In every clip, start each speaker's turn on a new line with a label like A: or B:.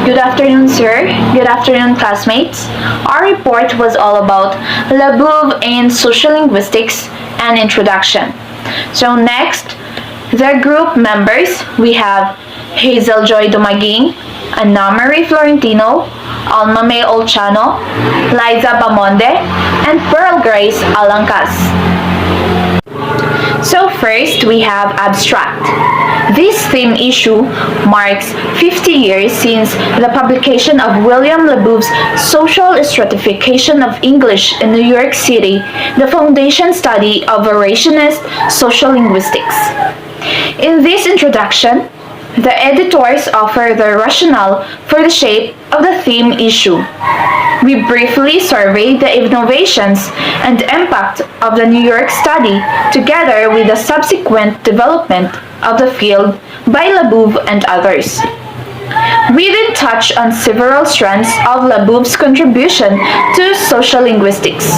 A: Good afternoon, sir. Good afternoon, classmates. Our report was all about Labov in social linguistics and introduction. So next, the group members, we have Hazel Joy Dumaging, Ana Marie Florentino, Alma May Olchano, Liza Bamonde, and Pearl Grace Alancas. So first, we have abstract. This theme issue marks 50 years since the publication of William Labov's Social Stratification of English in New York City, the foundation study of variationist social linguistics. In this introduction, the editors offer the rationale for the shape of the theme issue. We briefly surveyed the innovations and impact of the New York study together with the subsequent development of the field by Labov and others. We then touched on several strands of Labov's contribution to social linguistics: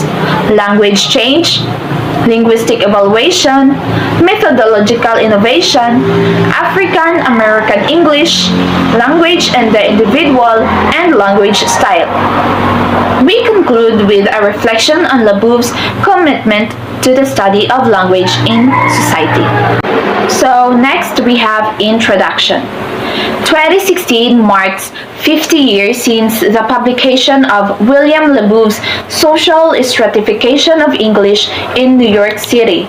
A: language change, linguistic evaluation, methodological innovation, African American English, language and the individual, and language style. We conclude with a reflection on Labov's commitment to the study of language in society. So next we have introduction. 2016 marks 50 years since the publication of William Labov's Social Stratification of English in New York City.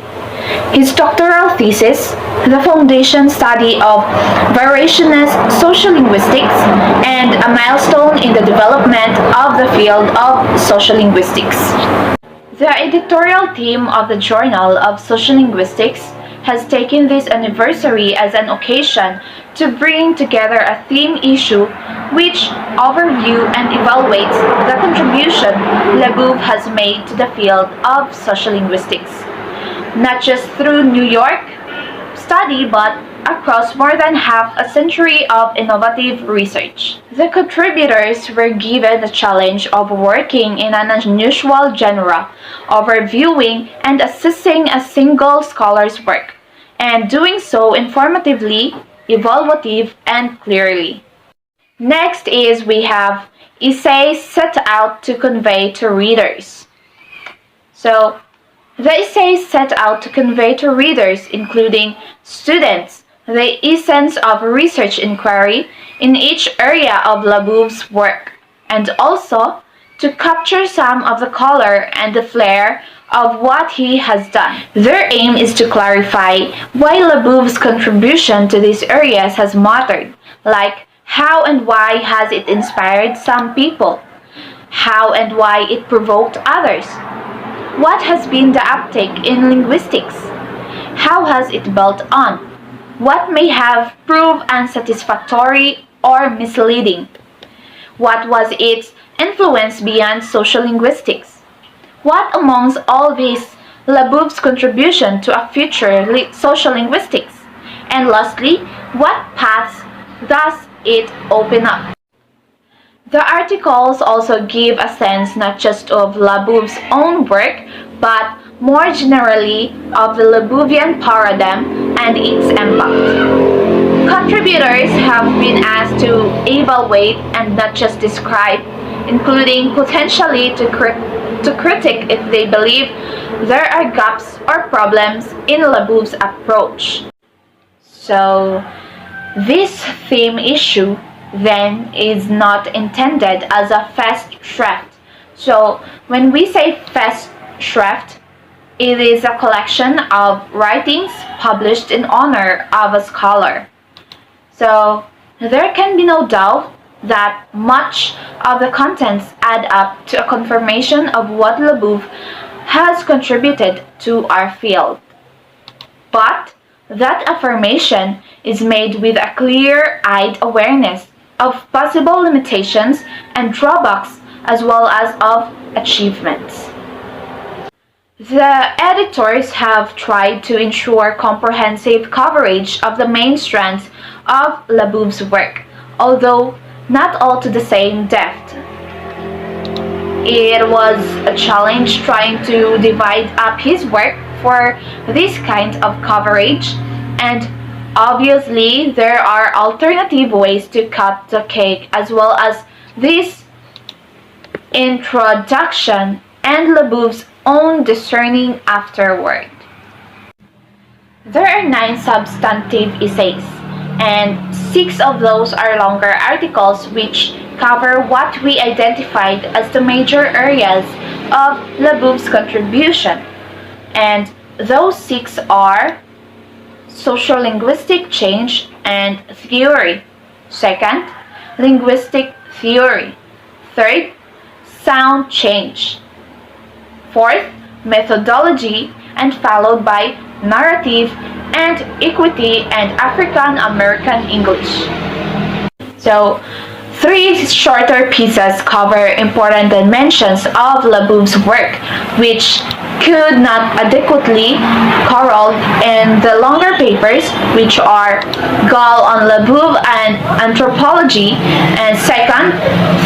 A: His doctoral thesis, the foundation study of variationist social linguistics, and a milestone in the development of the field of social linguistics. The editorial team of the Journal of Social Linguistics has taken this anniversary as an occasion to bring together a theme issue which overview and evaluates the contribution Labov has made to the field of social linguistics, not just through New York study but across more than half a century of innovative research. The contributors were given the challenge of working in an unusual genre, overviewing and assessing a single scholar's work, and doing so informatively, evaluative, and clearly. Next is we have essays set out to convey to readers. So, the essays set out to convey to readers, including students, the essence of research inquiry in each area of Labov's work, and also to capture some of the color and the flair of what he has done. Their aim is to clarify why Labov's contribution to these areas has mattered, like how and why has it inspired some people, how and why it provoked others, what has been the uptake in linguistics, how has it built on, what may have proved unsatisfactory or misleading, what was its influence beyond social linguistics, what amongst all these Labov's contribution to a future social linguistics, and lastly, what paths does it open up. The articles also give a sense not just of Labov's own work, but more generally of the Labovian paradigm and its impact. Contributors have been asked to evaluate and not just describe, including potentially to critique if they believe there are gaps or problems in Labov's approach. So, this theme issue then is not intended as a festschrift. So, when we say festschrift, it is a collection of writings published in honor of a scholar. So, there can be no doubt that much of the contents add up to a confirmation of what Labov has contributed to our field. But that affirmation is made with a clear-eyed awareness of possible limitations and drawbacks as well as of achievements. The editors have tried to ensure comprehensive coverage of the main strands of Labov's work, although not all to the same depth. It was a challenge trying to divide up his work for this kind of coverage, and Obviously, there are alternative ways to cut the cake as well as this introduction and Labov's own discerning afterword. There are 9 substantive essays, and 6 of those are longer articles which cover what we identified as the major areas of Labov's contribution. And those 6 are sociolinguistic change and theory. Second, linguistic theory. Third, sound change. Fourth, methodology, and followed by narrative and equity and African American English. So, 3 shorter pieces cover important dimensions of Labov's work, which could not adequately corralled in the longer papers, which are Gall on Labov and Anthropology, and second,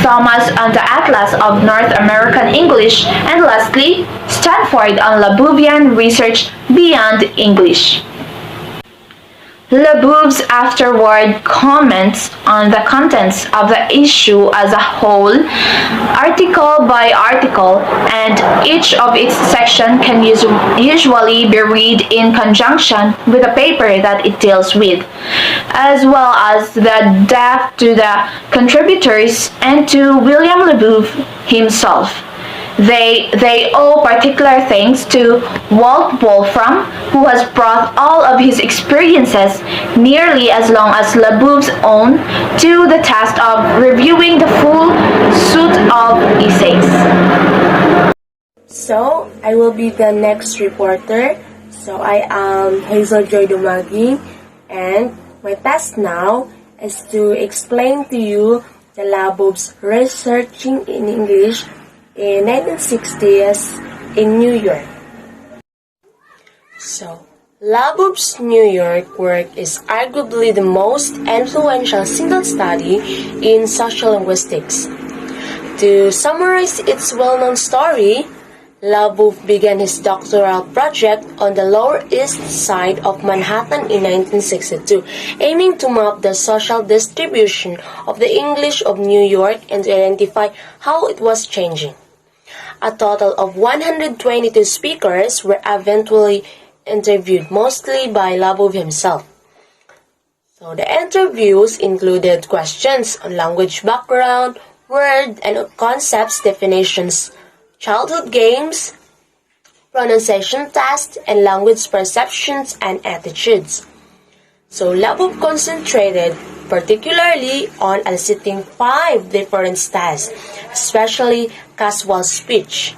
A: Thomas on the Atlas of North American English, and lastly, Stanford on Labovian Research Beyond English. Labov's afterward comments on the contents of the issue as a whole, article by article, and each of its sections can usually be read in conjunction with the paper that it deals with, as well as the depth to the contributors and to William Labov himself. They owe particular thanks to Walt Wolfram, who has brought all of his experiences, nearly as long as Labov's own, to the task of reviewing the full suite of essays.
B: So, I will be the next reporter. So, I am Hazel Joy Dumagi, and my task now is to explain to you the Labov's researching in English in 1960s in New York. So, Labov's New York work is arguably the most influential single study in sociolinguistics. To summarize its well-known story, Labov began his doctoral project on the Lower East Side of Manhattan in 1962, aiming to map the social distribution of the English of New York and to identify how it was changing. A total of 122 speakers were eventually interviewed, mostly by Labov himself. So the interviews included questions on language background, word and concepts definitions, childhood games, pronunciation tests, and language perceptions and attitudes. So Labov concentrated particularly on eliciting 5 different styles, especially casual speech.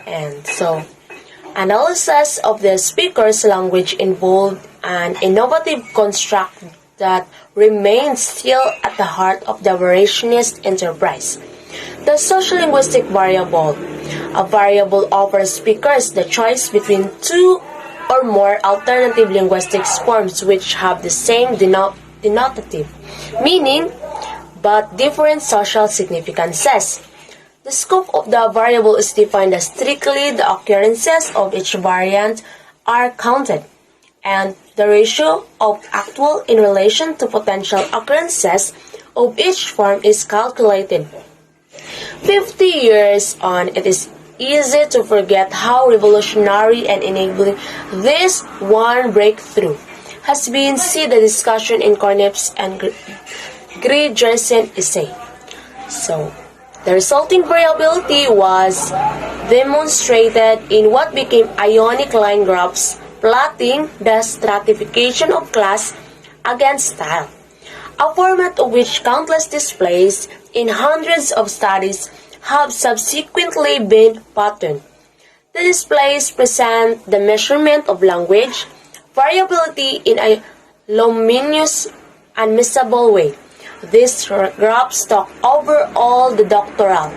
B: And so, analysis of the speaker's language involved an innovative construct that remains still at the heart of the variationist enterprise. The sociolinguistic variable. A variable offers speakers the choice between 2 or more alternative linguistic forms which have the same denotative meaning but different social significances. The scope of the variable is defined as strictly the occurrences of each variant are counted, and the ratio of actual in relation to potential occurrences of each form is calculated. 50 years on, it is easy to forget how revolutionary and enabling this one breakthrough has been. See the discussion in Cornep's and Grierson essay. So, the resulting variability was demonstrated in what became ionic line graphs plotting the stratification of class against style, a format of which countless displays in hundreds of studies have subsequently been patterned. The displays present the measurement of language variability in a luminous and missable way. These graphs talk over all the doctoral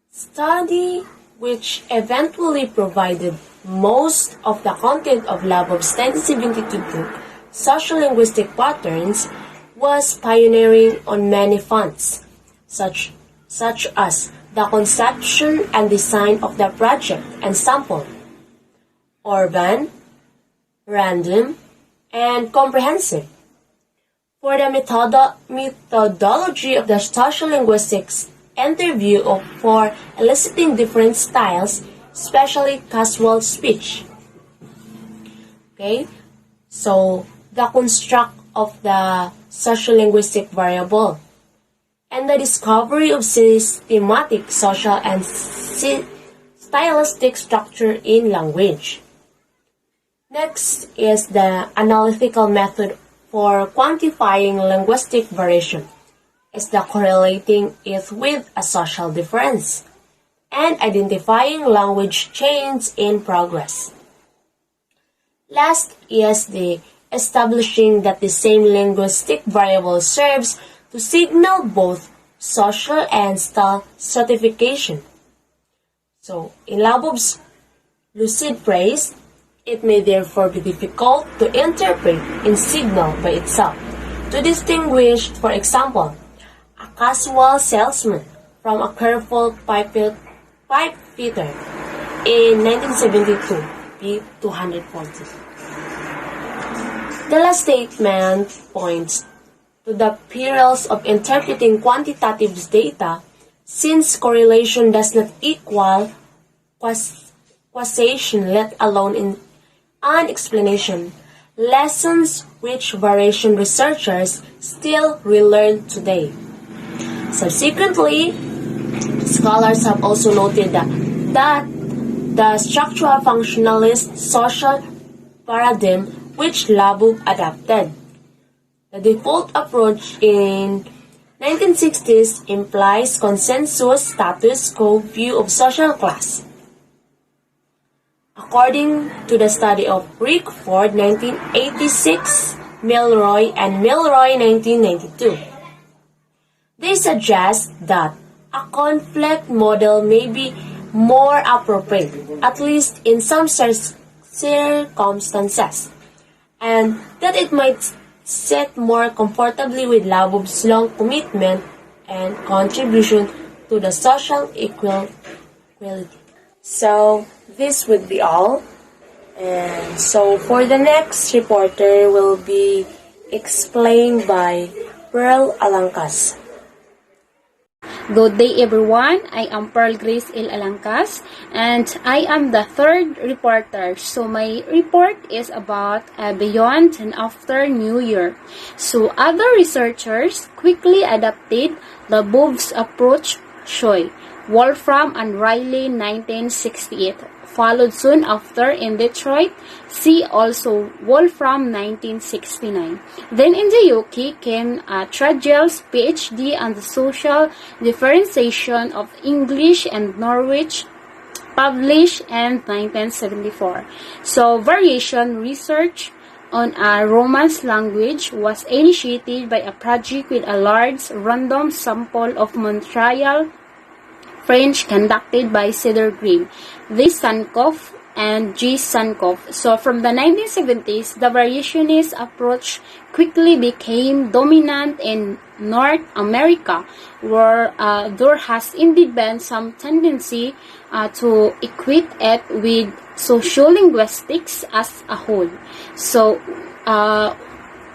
B: study, which eventually provided most of the content of Labov's 1972 book, Sociolinguistic Patterns, was pioneering on many fronts, such as the conception and design of the project and sample, urban, random, and comprehensive. For the methodology of the social linguistics interview for eliciting different styles, especially casual speech. Okay, so the construct of the social linguistic variable and the discovery of systematic social and stylistic structure in language. Next is the analytical method for quantifying linguistic variation, is the correlating it with a social difference and identifying language change in progress. Last is the establishing that the same linguistic variable serves to signal both social and style stratification. So, in Labov's lucid phrase, it may therefore be difficult to interpret in signal by itself, to distinguish, for example, a casual salesman from a careful pipe fitter in 1972, p. 240. The last statement points to the perils of interpreting quantitative data, since correlation does not equal causation, let alone in an explanation, lessons which variation researchers still relearn today. Subsequently, scholars have also noted that the structural functionalist social paradigm which Labov adapted, the default approach in 1960s, implies consensus status quo view of social class. According to the study of Rickford 1986, Milroy, and Milroy 1992, they suggest that a conflict model may be more appropriate, at least in some circumstances, and that it might sit more comfortably with Labov's long commitment and contribution to the social equality. So, this would be all. And so, for the next reporter will be explained by Pearl Alangkas.
C: Good day everyone, I am Pearl Grace L. Alangkas and I am the third reporter. So my report is about beyond and after New Year. So other researchers quickly adapted Labov's approach, Choi, Wolfram and Riley 1968. Followed soon after in Detroit, see also Wolfram 1969. Then in the UK came Tragel's PhD on the social differentiation of English and Norwich, published in 1974. So variation research on a Romance language was initiated by a project with a large random sample of Montreal French conducted by Cedar Green, V. Sankoff, and G. Sankoff. So from the 1970s, the variationist approach quickly became dominant in North America, where there has indeed been some tendency to equate it with sociolinguistics as a whole. So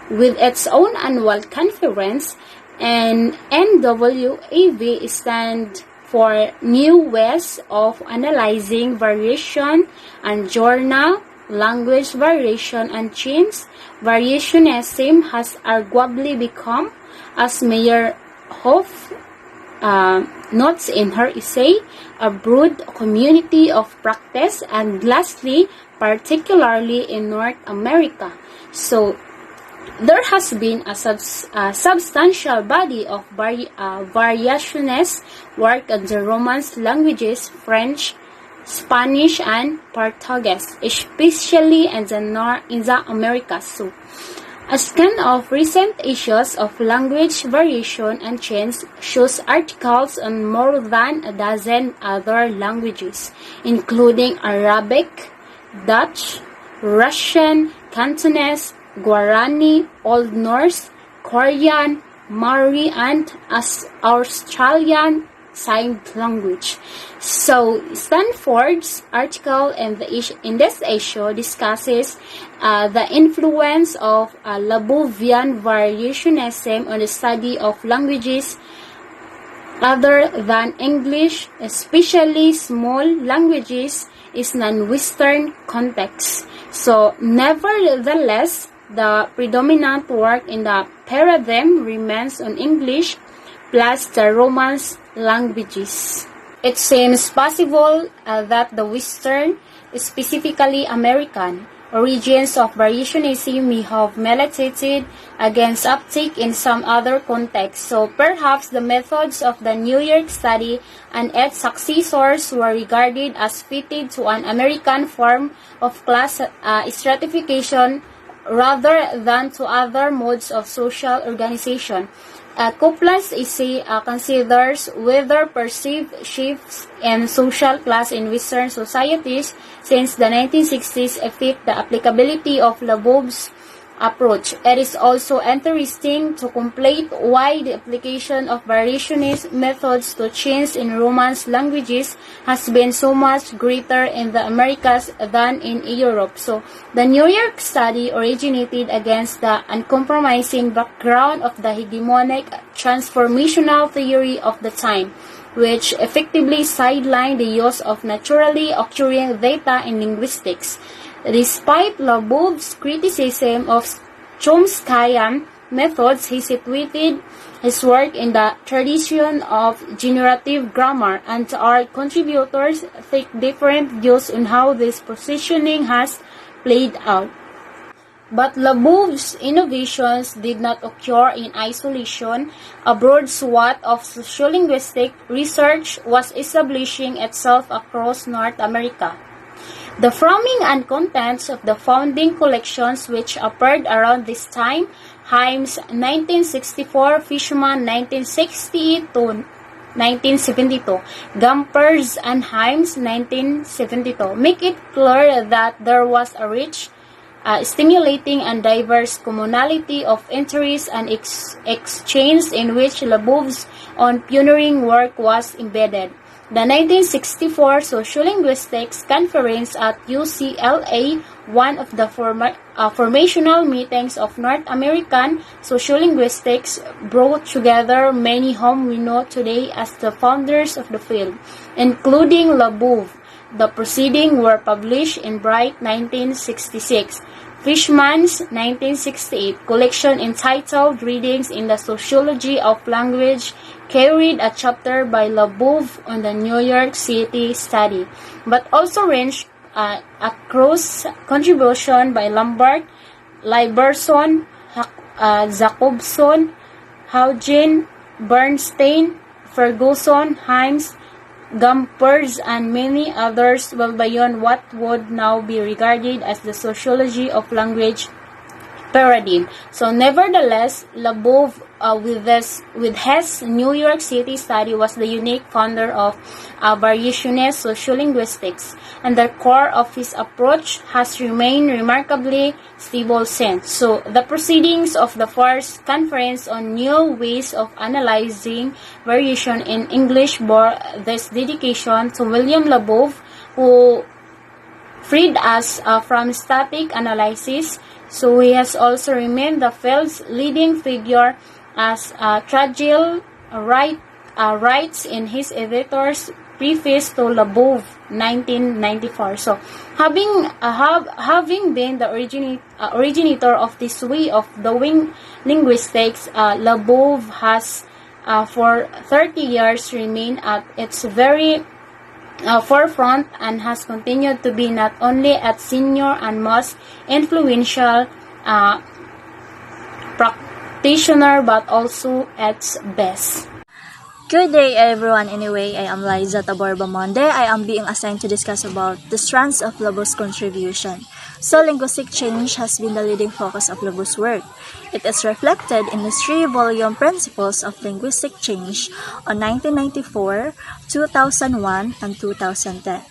C: with its own annual conference, and NWAV stands for New Ways of Analyzing Variation and Journal, Language Variation and Change. Variationism has arguably become, as Mayor Hoff notes in her essay, a broad community of practice, and lastly, particularly in North America. So, there has been a substantial body of variationist work on the Romance languages, French, Spanish, and Portuguese, especially in the Americas. So, a scan of recent issues of language variation and change shows articles on more than a dozen other languages, including Arabic, Dutch, Russian, Cantonese, Guarani, Old Norse, Korean, Mari, and Australian sign language. So Stanford's article in this issue discusses the influence of Labovian variationism on the study of languages other than English, especially small languages, is non-Western context. So, nevertheless, the predominant work in the paradigm remains on English plus the Romance languages. It seems possible that the Western, specifically American, origins of variationism may have militated against uptake in some other contexts. So perhaps the methods of the New York study and its successors were regarded as fitted to an American form of class stratification rather than to other modes of social organization. Coupland's essay considers whether perceived shifts in social class in Western societies since the 1960s affect the applicability of Labov's approach. It is also interesting to contemplate why the application of variationist methods to change in Romance languages has been so much greater in the Americas than in Europe. So, the New York study originated against the uncompromising background of the hegemonic transformational theory of the time, which effectively sidelined the use of naturally occurring data in linguistics. Despite Labov's criticism of Chomskyan methods, he situated his work in the tradition of generative grammar, and our contributors take different views on how this positioning has played out. But Labov's innovations did not occur in isolation. A broad swath of sociolinguistic research was establishing itself across North America. The framing and contents of the founding collections, which appeared around this time, Himes 1964, Fishman 1968 to 1972, Gompers and Himes 1972, make it clear that there was a rich, stimulating and diverse commonality of interest and exchange in which Labov's own pioneering work was embedded. The 1964 Sociolinguistics Conference at UCLA, one of the formational meetings of North American sociolinguistics, brought together many whom we know today as the founders of the field, including Labov. The proceedings were published in Bright 1966. Fishman's 1968 collection entitled Readings in the Sociology of Language carried a chapter by Labov on the New York City study, but also ranged across contribution by Lambert, Liberson, Jacobson, Haugen, Bernstein, Ferguson, Himes, Gompers, and many others, well beyond what would now be regarded as the sociology of language paradigm. So, nevertheless, Labov, with his New York City study, was the unique founder of variationist sociolinguistics, and the core of his approach has remained remarkably stable since. So, the proceedings of the first conference on new ways of analyzing variation in English bore this dedication to William Labov, who freed us from static analysis. So he has also remained the field's leading figure, as Tragil writes in his editor's preface to Labov 1994. So having been the originator of this way of doing linguistics, Labov has for 30 years remained at its very forefront and has continued to be not only its senior and most influential practitioner but also its best.
D: Good day everyone. Anyway, I am Liza Taborbamonde. I am being assigned to discuss about the strands of Labov's contribution. So, linguistic change has been the leading focus of Labov's work. It is reflected in his 3-volume Principles of Linguistic Change on 1994, 2001, and 2010.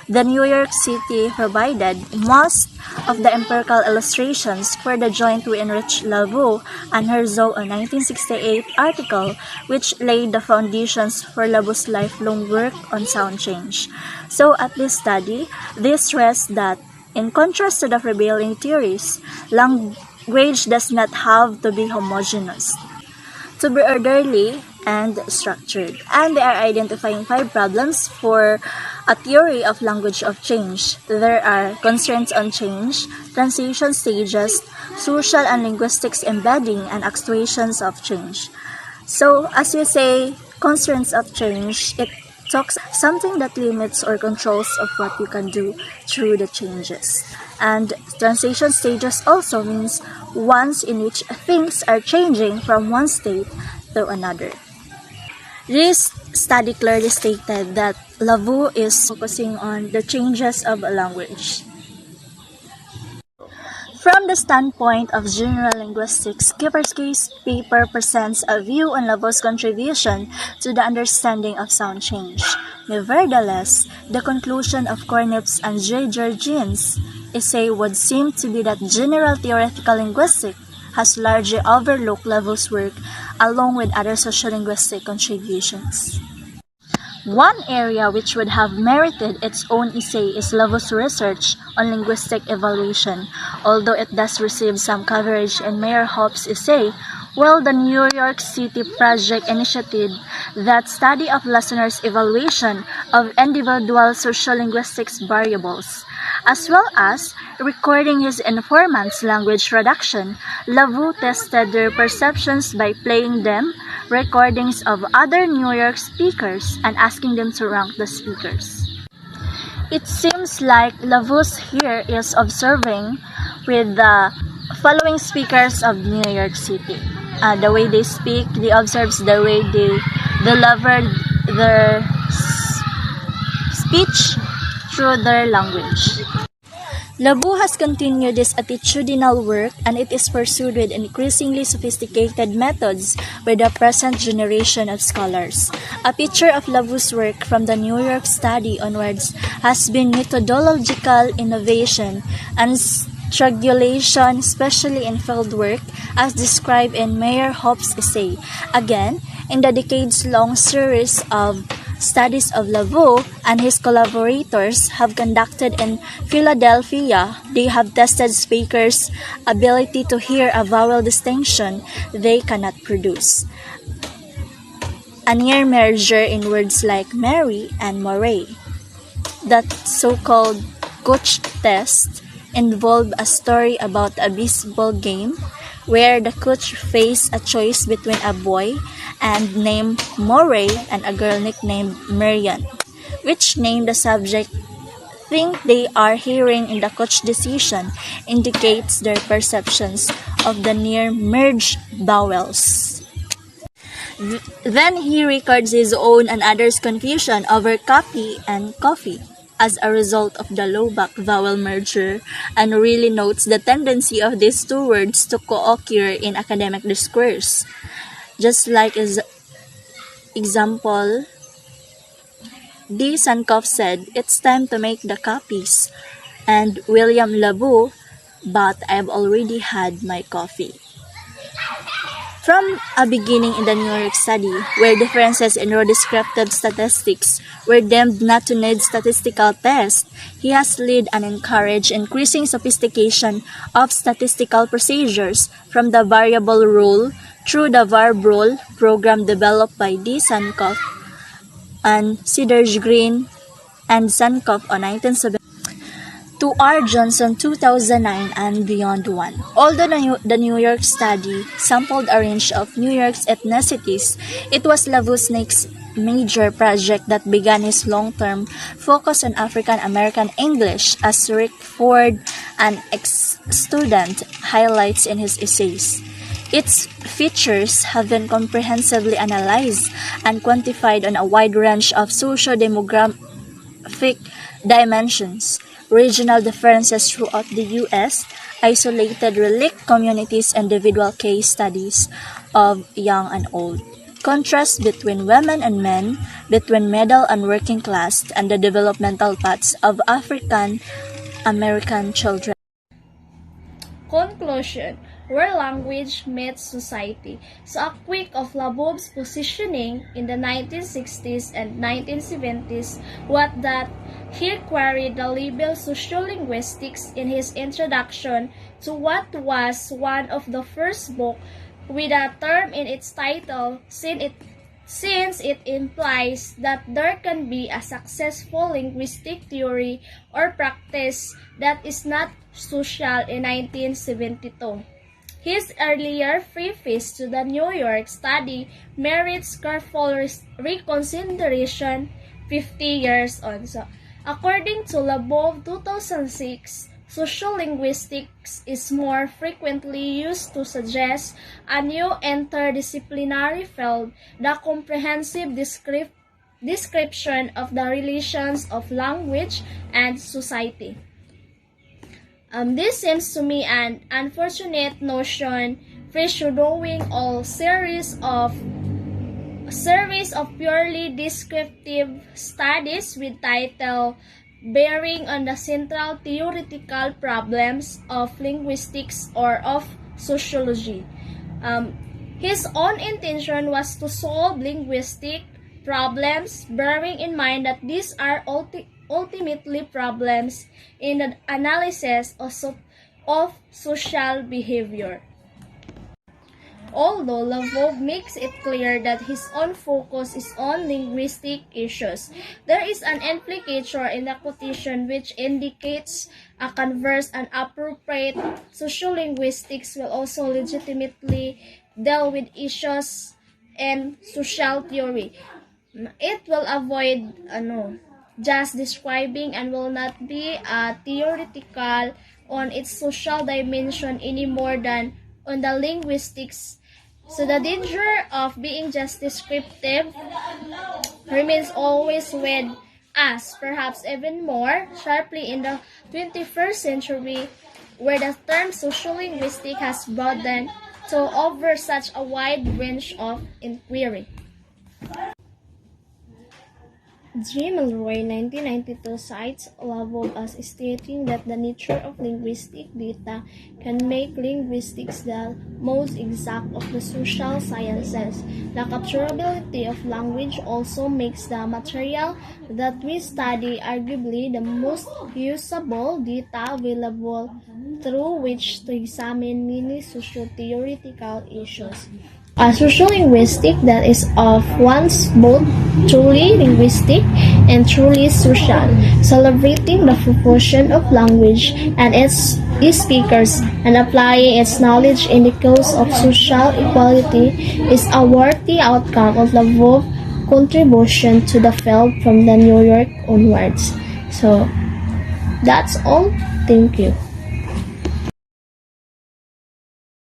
D: The New York City provided most of the empirical illustrations for the joint we enriched Labov and Herzog in 1968 article, which laid the foundations for Labov's lifelong work on sound change. So at this study, this stressed that, in contrast to the prevailing theories, language does not have to be homogeneous, to be orderly and structured. And they are identifying 5 problems for a theory of language of change. There are constraints on change, transition stages, social and linguistics embedding, and actuations of change. So, as we say, constraints of change, it talks something that limits or controls of what you can do through the changes. And transition stages also means ones in which things are changing from one state to another. This study clearly stated that Labov is focusing on the changes of a language. From the standpoint of general linguistics, Kaspersky's paper presents a view on Labov's contribution to the understanding of sound change. Nevertheless, the conclusion of Kornip's and J. Georgian's essay would seem to be that general theoretical linguistics has largely overlooked Labov's work along with other sociolinguistic contributions. One area which would have merited its own essay is Labov's research on linguistic evaluation, although it does receive some coverage in Mayor Hope's essay, while the New York City project initiated that study of listeners' evaluation of individual sociolinguistics variables. As well as recording his informant's language production, Labov tested their perceptions by playing them recordings of other New York speakers and asking them to rank the speakers. It seems like Labov here is observing with the following speakers of New York City. The way they speak, they observes the way they deliver their speech through their language. Labov has continued this attitudinal work, and it is pursued with increasingly sophisticated methods by the present generation of scholars. A picture of Labov's work from the New York study onwards has been methodological innovation and strangulation, especially in field work, as described in Mayor Hope's essay. Again, in the decades-long series of studies of Labov and his collaborators have conducted in Philadelphia, they have tested speakers' ability to hear a vowel distinction they cannot produce. A near merger in words like Mary and Moray. That so-called coach test involved a story about a baseball game where the coach faced a choice between a boy and named Moray and a girl nicknamed Marian. Which name the subject think they are hearing in the coach decision indicates their perceptions of the near merged vowels. Then he records his own and others' confusion over copy and coffee as a result of the low-back vowel merger, and really notes the tendency of these two words to co-occur in academic discourse. Just like his example, D. Sankoff said, "It's time to make the copies," and William Labov, "But I've already had my coffee." From a beginning in the New York study, where differences in raw descriptive statistics were deemed not to need statistical tests, he has led and encouraged increasing sophistication of statistical procedures from the variable rule through the verb rule program developed by D. Sankoff and Cedars Green and Sankoff on 1970. To R. Johnson 2009 and beyond one. Although the New York study sampled a range of New York's ethnicities, it was Labov's next major project that began his long-term focus on African American English, as Rick Ford, an ex-student, highlights in his essays. Its features have been comprehensively analyzed and quantified on a wide range of socio-demographic dimensions. Regional differences throughout the U.S., isolated relict communities, individual case studies of young and old. contrast between women and men, between middle and working class, and the developmental paths of African American children.
E: Conclusion: where language meets society. So a quick of Labov's positioning in the 1960s and 1970s was that he queried the label sociolinguistics in his introduction to what was one of the first books with a term in its title, since it implies that there can be a successful linguistic theory or practice that is not social in 1972. His earlier preface to the New York study merits careful reconsideration 50 years on. So, according to Labov 2006, sociolinguistics is more frequently used to suggest a new interdisciplinary field, the comprehensive description of the relations of language and society. This seems to me an unfortunate notion, presuming all series of purely descriptive studies with title bearing on the central theoretical problems of linguistics or of sociology. His own intention was to solve linguistic problems, bearing in mind that these are ultimately problems in the analysis of social behavior. Although Labov makes it clear that his own focus is on linguistic issues, there is an implication in the quotation which indicates a converse and appropriate sociolinguistics will also legitimately deal with issues in social theory. It will avoid just describing and will not be theoretical on its social dimension any more than on the linguistics. So the danger of being just descriptive remains always with us, perhaps even more sharply in the 21st century, where the term sociolinguistic has broadened to over such a wide range of inquiry. G. Milroy, 1992, cites Labov as stating that the nature of linguistic data can make linguistics the most exact of the social sciences. The capturability of language also makes the material that we study arguably the most usable data available through which to examine many socio-theoretical issues. A sociolinguistic that is of once both truly linguistic and truly social, celebrating the proportion of language and its speakers and applying its knowledge in the cause of social equality is a worthy outcome of Labov's contribution to the field from the New York onwards. So, that's all. Thank you.